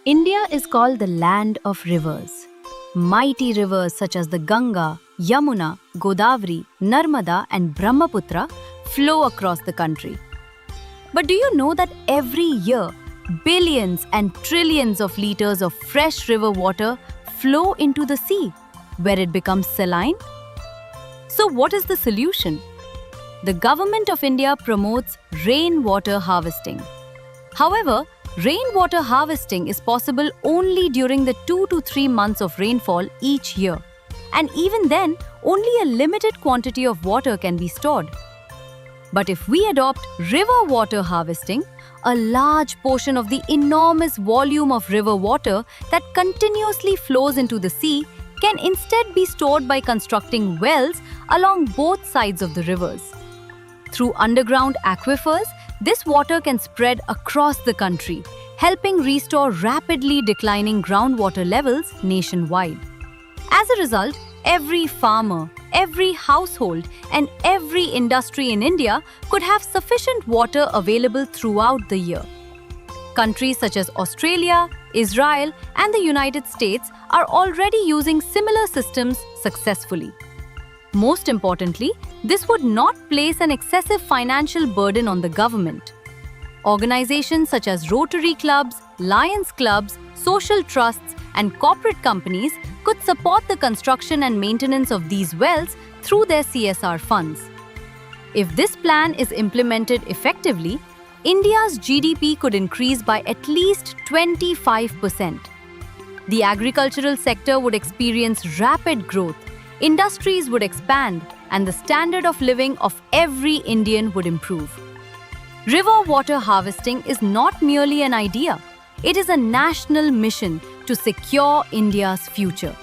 India is called the land of rivers. Mighty rivers such as the Ganga, Yamuna, Godavari, Narmada, and Brahmaputra flow across the country. But do you know that every year, billions and trillions of liters of fresh river water flow into the sea, where it becomes saline? So, what is the solution? The Government of India promotes rainwater harvesting. However, rainwater harvesting is possible only during the 2 to 3 months of rainfall each year. And even then, only a limited quantity of water can be stored. But if we adopt river water harvesting, a large portion of the enormous volume of river water that continuously flows into the sea can instead be stored by constructing wells along both sides of the rivers. Through underground aquifers, this water can spread across the country, helping restore rapidly declining groundwater levels nationwide. As a result, every farmer, every household, and every industry in India could have sufficient water available throughout the year. Countries such as Australia, Israel, and the United States are already using similar systems successfully. Most importantly, this would not place an excessive financial burden on the government. Organizations such as Rotary clubs, Lions clubs, social trusts, and corporate companies could support the construction and maintenance of these wells through their CSR funds. If this plan is implemented effectively, India's GDP could increase by at least 25%. The agricultural sector would experience rapid growth, industries would expand, and the standard of living of every Indian would improve. River water harvesting is not merely an idea, it is a national mission to secure India's future.